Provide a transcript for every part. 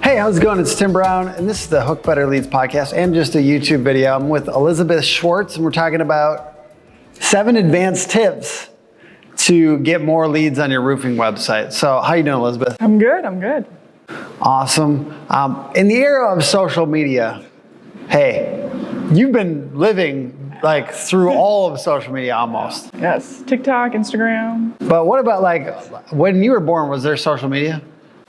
Hey, how's it going? It's Tim Brown, and this is the Hook Better Leads podcast and just a YouTube video. I'm with Elizabeth Schwartz, and we're talking about 7 advanced tips to get more leads on your roofing website. So how you doing, Elizabeth? I'm good. Awesome. In the era of social media, hey, you've been living like through all of social media almost. Yes, TikTok, Instagram. But what about like when you were born, was there social media?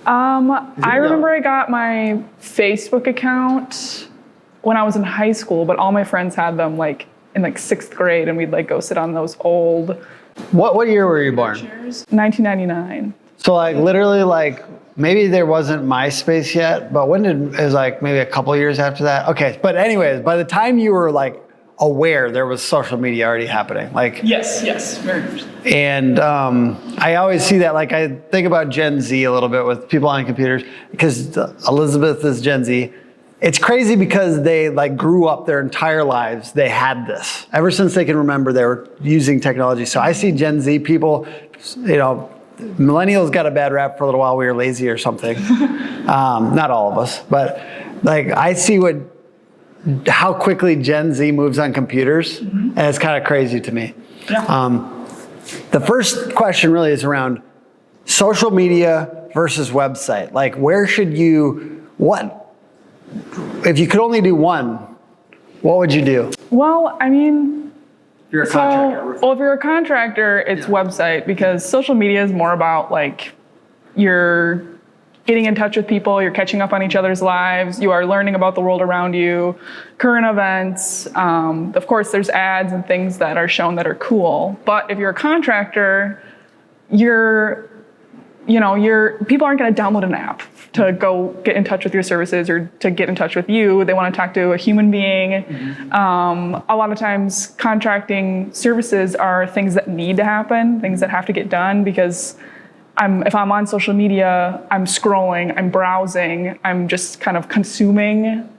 I remember I got my Facebook account when I was in high school, but all my friends had them like in like 6th grade, and we'd like go sit on those old. What year were you born? 1999. So like literally like maybe there wasn't MySpace yet, but it was like maybe a couple years after that. Okay, but anyways, by the time you were like aware, there was social media already happening. Like yes, very much. And I always see that, like I think about Gen Z a little bit with people on computers, because Elizabeth is Gen Z. It's crazy because they like grew up their entire lives. They had this. Ever since they can remember, they were using technology. So I see Gen Z people, you know, millennials got a bad rap for a little while. We were lazy or something. Not all of us, but like I see how quickly Gen Z moves on computers, and it's kind of crazy to me. Yeah. The first question really is around social media versus website. Like if you could only do one, what would you do? Well, I mean, If you're a contractor. if you're a contractor, it's website, because social media is more about like you're getting in touch with people, you're catching up on each other's lives, you are learning about the world around you, current events. Of course, there's ads and things that are shown that are cool. But if you're a contractor, people aren't going to download an app to go get in touch with your services or to get in touch with you. They want to talk to a human being. A lot of times, contracting services are things that need to happen, things that have to get done, because if I'm on social media, I'm scrolling, I'm browsing, I'm just kind of consuming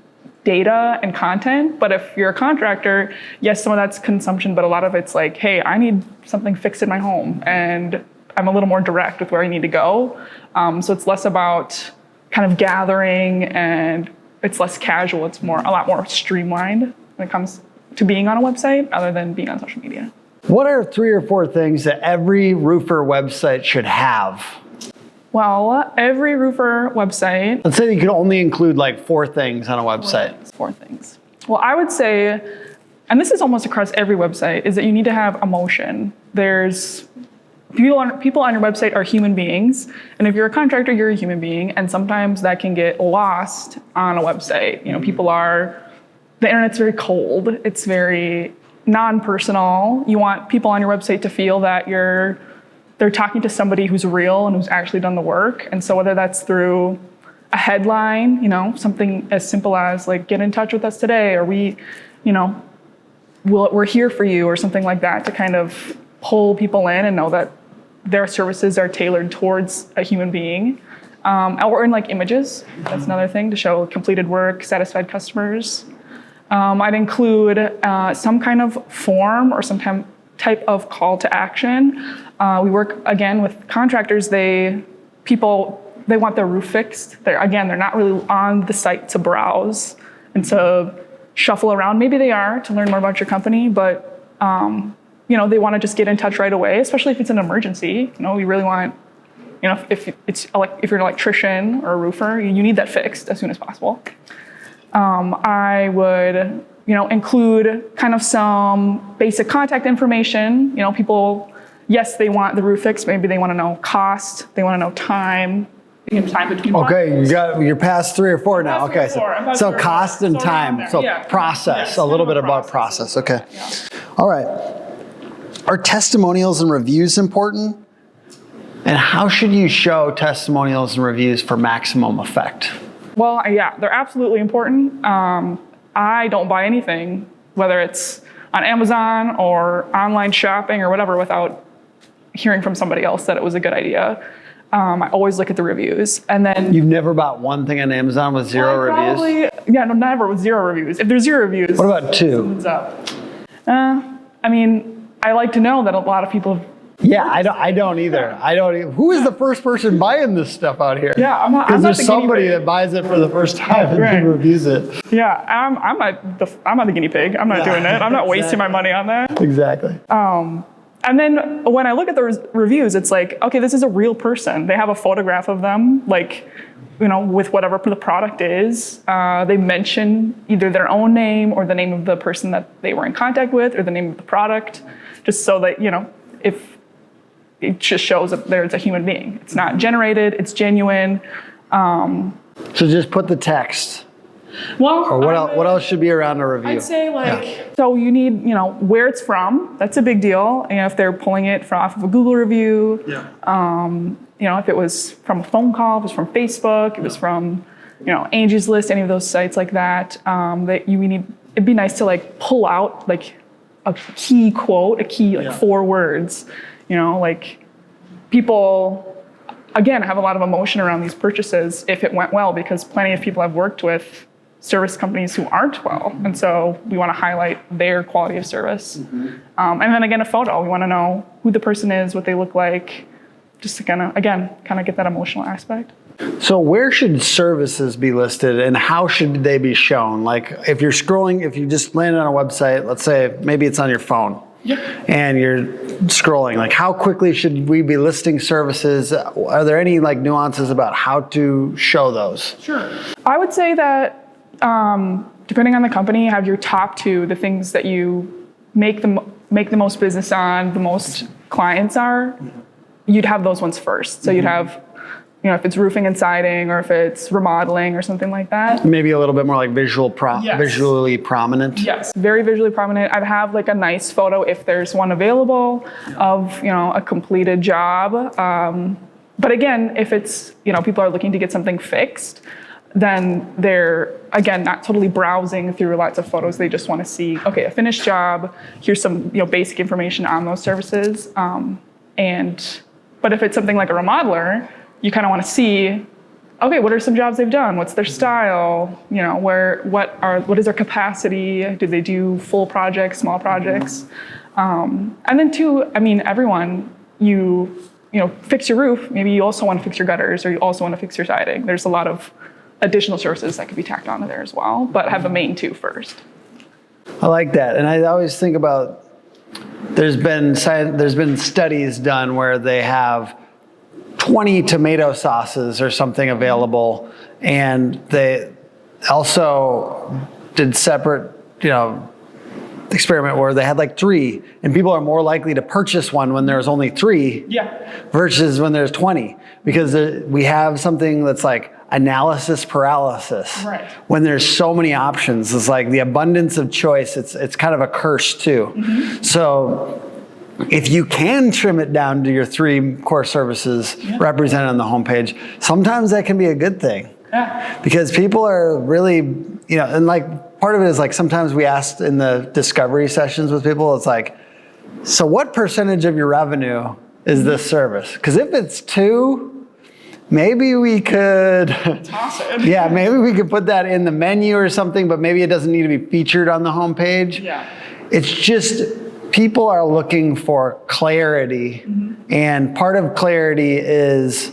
data and content. But if you're a contractor, yes, some of that's consumption, but a lot of it's like, hey, I need something fixed in my home, and I'm a little more direct with where I need to go. So it's less about kind of gathering, and it's less casual. It's a lot more streamlined when it comes to being on a website other than being on social media. What are 3 or 4 things that every roofer website should have? Well, every roofer website. Let's say you could only include like 4 things on a website. 4 things. Well, I would say, and this is almost across every website, is that you need to have emotion. People on your website are human beings, and if you're a contractor, you're a human being, and sometimes that can get lost on a website. You know, the internet's very cold. It's very non-personal. You want people on your website to feel that they're talking to somebody who's real and who's actually done the work. And so whether that's through a headline, something as simple as like, get in touch with us today, or we're here for you, or something like that, to kind of pull people in and know that their services are tailored towards a human being. Or in like images, that's another thing, to show completed work, satisfied customers. I'd include some kind of form or some type of call to action. We work again with contractors. They want their roof fixed. They're not really on the site to browse and to shuffle around. Maybe they are to learn more about your company, but they want to just get in touch right away, especially if it's an emergency. We really want, if you're an electrician or a roofer, you need that fixed as soon as possible. I would, include kind of some basic contact information. People, yes, they want the roof fixed. Maybe they want to know cost. They want to know time. Okay, you're past 3 or 4 now. Okay, so cost and time. So process, a little bit about process. Okay. Yeah. All right. Are testimonials and reviews important? And how should you show testimonials and reviews for maximum effect? Well, yeah, they're absolutely important. I don't buy anything, whether it's on Amazon or online shopping or whatever, without hearing from somebody else that it was a good idea. I always look at the reviews, and then... You've never bought one thing on Amazon with 0 reviews? Yeah, no, never with 0 reviews. If there's 0 reviews... What about 2? Something's up. I like to know that a lot of people Yeah, I don't either. Who is the first person buying this stuff out here? Yeah, I'm not Because the there's somebody guinea pig. that buys it for the first time and Right. then reviews it. Yeah, I'm not the guinea pig. I'm not doing it. I'm not wasting my money on that. Exactly. And then when I look at the reviews, it's like, okay, this is a real person. They have a photograph of them, like, with whatever the product is. They mention either their own name or the name of the person that they were in contact with or the name of the product, just so that, if it just shows that there's a human being. It's not generated, it's genuine. So just put the text. Well, Or what else should be around a review? I'd say so you need, where it's from. That's a big deal. If they're pulling it off of a Google review. Yeah. If it was from a phone call, if it was from Facebook, it was from, Angie's List, any of those sites like that. It'd be nice to pull out a key quote, a key 4 words. People, again, have a lot of emotion around these purchases if it went well, because plenty of people I've worked with service companies who aren't well. And so we want to highlight their quality of service. And then again, a photo. We want to know who the person is, what they look like, just to kind of get that emotional aspect. So where should services be listed and how should they be shown? Like if you're scrolling, if you just landed on a website, let's say maybe it's on your phone. Yep. And you're scrolling, like how quickly should we be listing services? Are there any nuances about how to show those? Sure. I would say that depending on the company, have your top 2, the things that you make the most business on, the most clients are, you'd have those ones first. So you'd have, if it's roofing and siding or if it's remodeling or something like that. Maybe a little bit more like visually prominent. Yes, very visually prominent. I'd have a nice photo if there's one available of, a completed job. But again, if it's, people are looking to get something fixed, then they're, again, not totally browsing through lots of photos. They just want to see, okay, a finished job. Here's some, basic information on those services. But if it's something like a remodeler, you kind of want to see, okay, what are some jobs they've done? What's their style? What is their capacity? Do they do full projects, small projects? And then 2, everyone, you fix your roof. Maybe you also want to fix your gutters, or you also want to fix your siding. There's a lot of additional services that could be tacked onto there as well, but have the main 2 first. I like that. And I always think about, there's been studies done where they have 20 tomato sauces or something available, and they also did separate, experiment where they had 3, and people are more likely to purchase one when there's only 3 versus when there's 20, because we have something that's analysis paralysis. Right. When there's so many options, it's the abundance of choice. It's kind of a curse too. So if you can trim it down to your 3 core services represented on the homepage, sometimes that can be a good thing. Yeah. Because people are really, and part of it is sometimes we asked in the discovery sessions with people, it's so what percentage of your revenue is this service? Because if it's 2, maybe we could toss it. Yeah, maybe we could put that in the menu or something, but maybe it doesn't need to be featured on the homepage. Yeah. It's just people are looking for clarity, and part of clarity is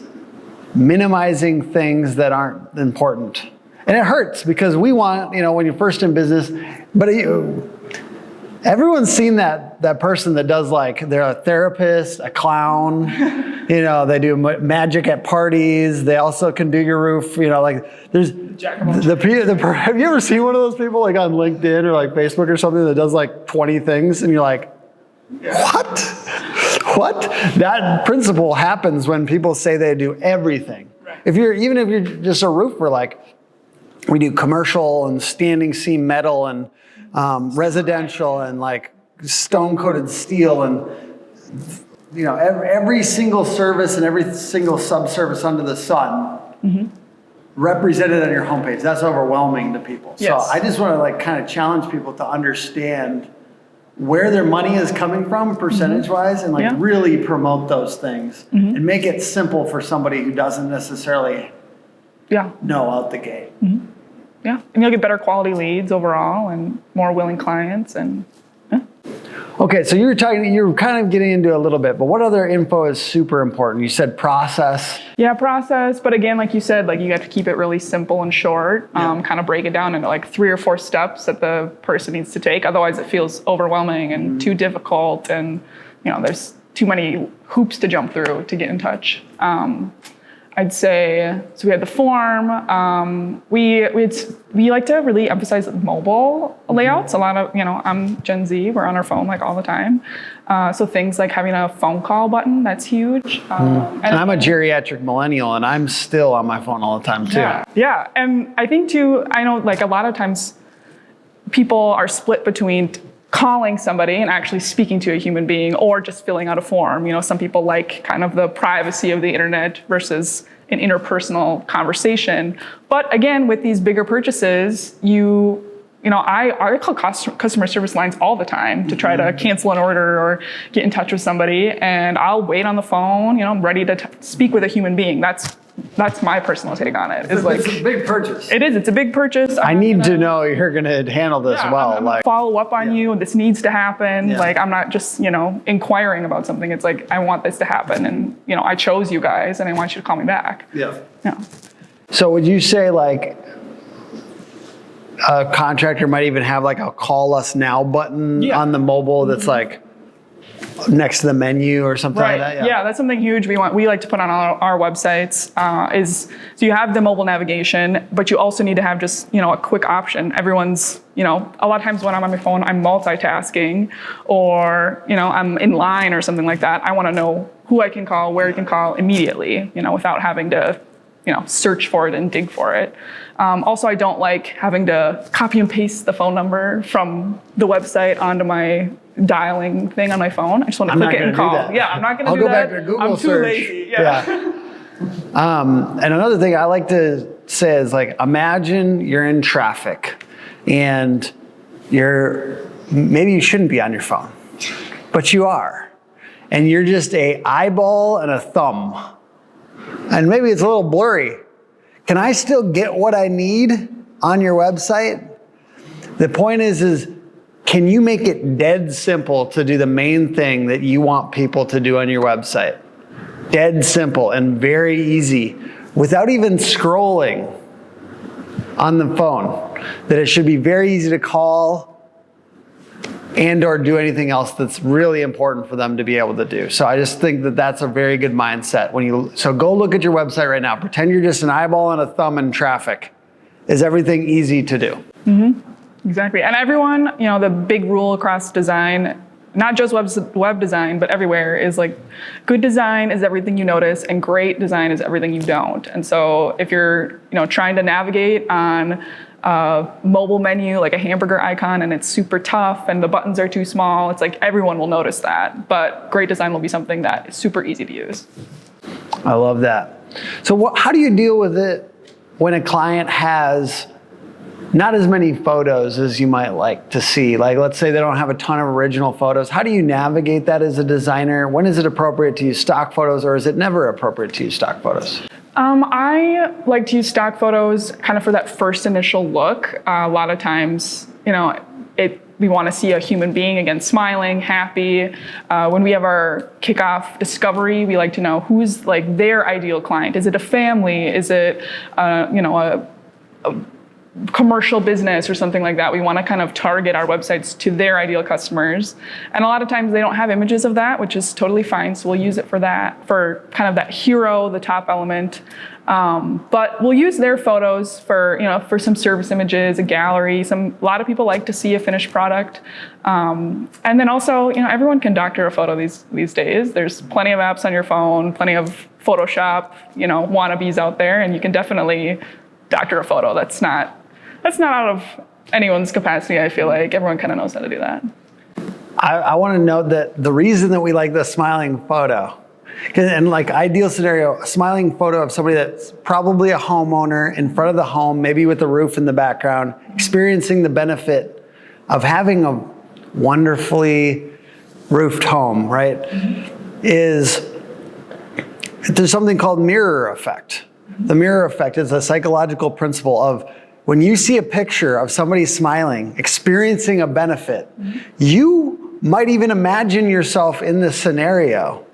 minimizing things that aren't important. And it hurts because we want, when you're first in business, but everyone's seen that person that does they're a therapist, a clown, they do magic at parties. They also can do your roof, there's have you ever seen one of those people on LinkedIn or Facebook or something that does 20 things and you're what? That principle happens when people say they do everything. Right. Even if you're just a roofer, we do commercial and standing seam metal and residential and stone coated steel and every single service and every single sub-service under the sun represented on your homepage. That's overwhelming to people. Yes. So I just want to kind of challenge people to understand where their money is coming from percentage-wise and really promote those things and make it simple for somebody who doesn't necessarily know out the gate. Yeah, and you'll get better quality leads overall and more willing clients. And Okay, so you were kind of getting into a little bit, but what other info is super important? You said process. Yeah, process. But again, like you said, like you have to keep it really simple and short, kind of break it down into like 3 or 4 steps that the person needs to take. Otherwise it feels overwhelming and too difficult, and there's too many hoops to jump through to get in touch. I'd say, so we had the form. We like to really emphasize mobile layouts. A lot of, I'm Gen Z, we're on our phone like all the time. So things like having a phone call button, that's huge. And I'm a geriatric millennial, and I'm still on my phone all the time too. Yeah, and I think too, I know like a lot of times people are split between calling somebody and actually speaking to a human being, or just filling out a form. Some people like kind of the privacy of the internet versus an interpersonal conversation. But again, with these bigger purchases, I call customer service lines all the time to try to cancel an order or get in touch with somebody, and I'll wait on the phone. I'm ready to speak with a human being. That's my personal take on it. It's a big purchase. It is. It's a big purchase. I need to know you're going to handle this well. I'm gonna follow up on you. This needs to happen. Yeah. Like I'm not just inquiring about something. It's like I want this to happen, and I chose you guys, and I want you to call me back. Yeah. Yeah. So would you say like a contractor might even have like a call us now button on the mobile that's like next to the menu or something like that? Yeah, that's something huge we like to put on our websites. So you have the mobile navigation, but you also need to have just a quick option. Everyone's a lot of times when I'm on my phone, I'm multitasking, or I'm in line or something like that. I want to know who I can call, where I can call immediately, without having to search for it and dig for it. Also, I don't like having to copy and paste the phone number from the website onto my dialing thing on my phone. I just want to click it and call. Yeah, I'm not going to do that. I'll go back to Google I'm search. too lazy. Yeah. And another thing I like to say is like, imagine you're in traffic and maybe you shouldn't be on your phone, but you are. And you're just an eyeball and a thumb. And maybe it's a little blurry. Can I still get what I need on your website? The point is can you make it dead simple to do the main thing that you want people to do on your website? Dead simple and very easy, without even scrolling on the phone. That it should be very easy to call and or do anything else that's really important for them to be able to do. So I just think that that's a very good mindset. So go look at your website right now. Pretend you're just an eyeball and a thumb in traffic. Is everything easy to do? Mm-hmm. Exactly. And everyone, the big rule across design, not just web design, but everywhere, is like good design is everything you notice and great design is everything you don't. And so if you're trying to navigate on a mobile menu, like a hamburger icon, and it's super tough and the buttons are too small, it's like everyone will notice that. But great design will be something that is super easy to use. I love that. So how do you deal with it when a client has not as many photos as you might like to see? Like, let's say they don't have a ton of original photos. How do you navigate that as a designer? When is it appropriate to use stock photos, or is it never appropriate to use stock photos? I like to use stock photos kind of for that first initial look. A lot of times, we want to see a human being, again, smiling, happy. When we have our kickoff discovery, we like to know who's like their ideal client. Is it a family? Is it, a commercial business or something like that? We want to kind of target our websites to their ideal customers. And a lot of times they don't have images of that, which is totally fine. So we'll use it for that, for kind of that hero, the top element. But we'll use their photos for some service images, a gallery. A lot of people like to see a finished product. And then also, everyone can doctor a photo these days. There's plenty of apps on your phone, plenty of Photoshop, wannabes out there, and you can definitely doctor a photo. That's not out of anyone's capacity. I feel like everyone kind of knows how to do that. I want to note that the reason that we like the smiling photo, and like ideal scenario, a smiling photo of somebody that's probably a homeowner in front of the home, maybe with the roof in the background, experiencing the benefit of having a wonderfully roofed home, right? There's something called mirror effect. The mirror effect is a psychological principle of when you see a picture of somebody smiling, experiencing a benefit, you might even imagine yourself in the scenario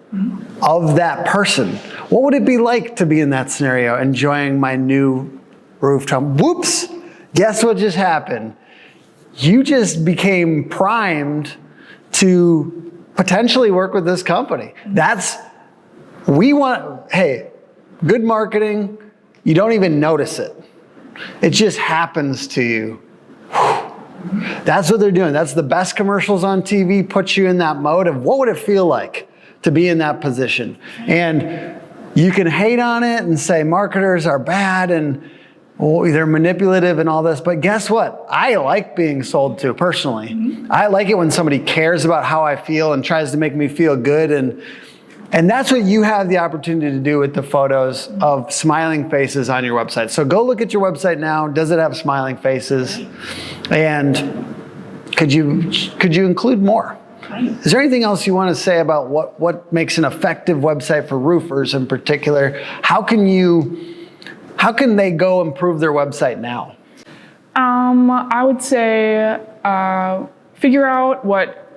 of that person. What would it be like to be in that scenario, enjoying my new rooftop? Whoops, guess what just happened? You just became primed to potentially work with this company. Hey, good marketing, you don't even notice it. It just happens to you. That's what they're doing. That's the best commercials on TV, puts you in that mode of what would it feel like to be in that position. And you can hate on it and say marketers are bad and they're manipulative and all this, but guess what? I like being sold to personally. I like it when somebody cares about how I feel and tries to make me feel good. And that's what you have the opportunity to do with the photos of smiling faces on your website. So go look at your website now. Does it have smiling faces? And could you include more? Is there anything else you want to say about what makes an effective website for roofers in particular? How can they go improve their website now? I would say figure out what,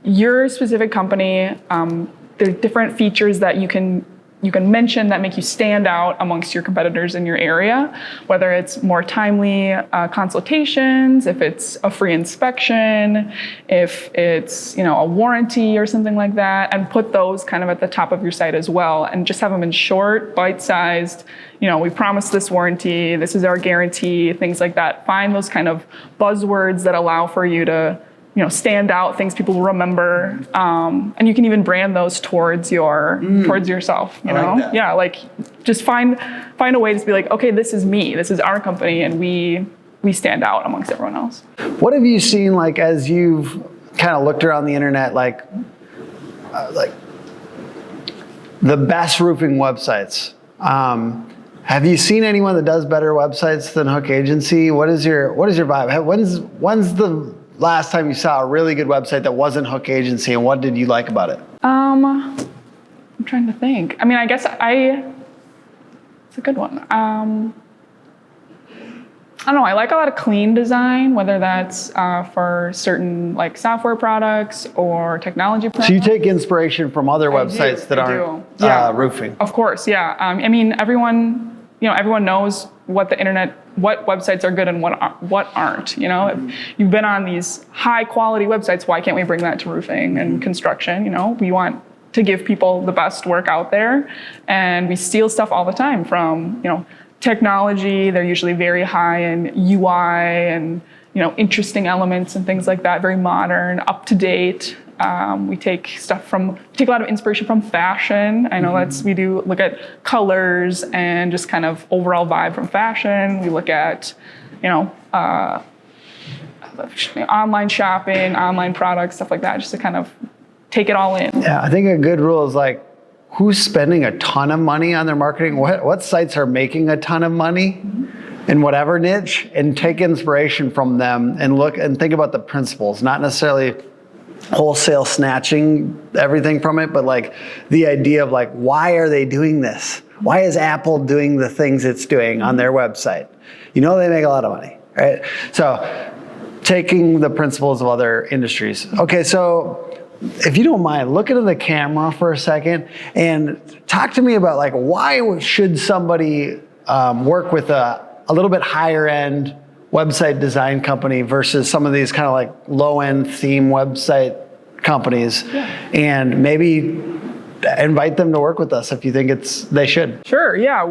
your specific company, there's different features that you can mention that make you stand out amongst your competitors in your area, whether it's more timely consultations, if it's a free inspection, if it's a warranty or something like that, and put those kind of at the top of your site as well, and just have them in short, bite-sized. We promise this warranty, this is our guarantee, things like that. Find those kind of buzzwords that allow for you to stand out, things people will remember, and you can even brand those towards yourself. Just find a way to be like, okay, this is me, this is our company, and we stand out amongst everyone else. What have you seen, like, as you've kind of looked around the internet, like the best roofing websites? Have you seen anyone that does better websites than Hook Agency? What is your vibe? When's the last time you saw a really good website that wasn't Hook Agency, and what did you like about it? I'm trying to think. I guess it's a good one. I don't know, I like a lot of clean design, whether that's for certain software products or technology products. So you take inspiration from other websites that aren't roofing? Of course, yeah. Everyone knows what websites are good and what aren't. If you've been on these high quality websites, why can't we bring that to roofing and construction? We want to give people the best work out there, and we steal stuff all the time from technology. They're usually very high in UI and interesting elements and things like that, very modern, up to date. We take a lot of inspiration from fashion. I know we do look at colors and just kind of overall vibe from fashion. We look at, online shopping, online products, stuff like that, just to kind of take it all in. Yeah, I think a good rule is who's spending a ton of money on their marketing? What sites are making a ton of money in whatever niche, and take inspiration from them and look and think about the principles, not necessarily wholesale snatching everything from it, but the idea of why are they doing this? Why is Apple doing the things it's doing on their website? They make a lot of money, right? So taking the principles of other industries. Okay, so if you don't mind, look into the camera for a second and talk to me about why should somebody work with a little bit higher end website design company versus some of these kind of low-end theme website companies, and maybe invite them to work with us if you think they should. Sure, yeah.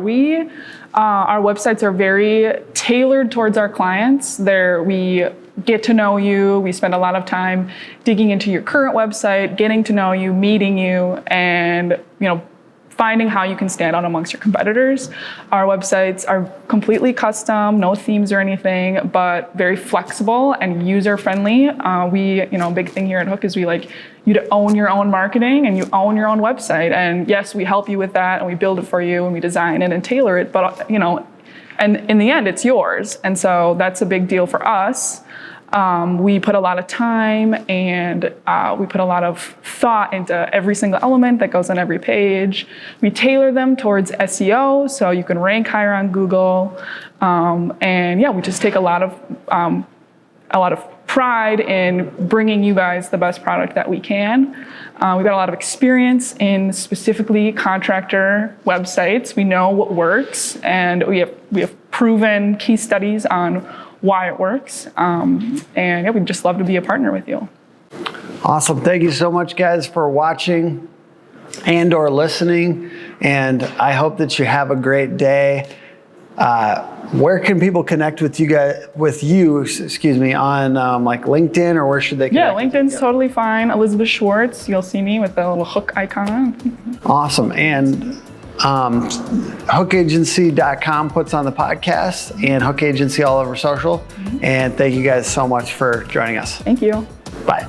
Our websites are very tailored towards our clients. We get to know you. We spend a lot of time digging into your current website, getting to know you, meeting you, and finding how you can stand out amongst your competitors. Our websites are completely custom, no themes or anything, but very flexible and user-friendly. A big thing here at Hook is we like you to own your own marketing and you own your own website. And yes, we help you with that and we build it for you and we design it and tailor it, but and in the end, it's yours. And so that's a big deal for us. We put a lot of time and we put a lot of thought into every single element that goes on every page. We tailor them towards SEO, so you can rank higher on Google. We just take a lot of pride in bringing you guys the best product that we can. We've got a lot of experience in specifically contractor websites. We know what works, and we have proven case studies on why it works. And yeah, we'd just love to be a partner with you. Awesome. Thank you so much, guys, for watching and or listening. And I hope that you have a great day. Where can people connect with you guys, on like LinkedIn, or where should they connect? Yeah, LinkedIn's totally fine. Elizabeth Schwartz, you'll see me with the little hook icon. Awesome. And hookagency.com puts on the podcast, and Hook Agency all over social. And thank you guys so much for joining us. Thank you. Bye.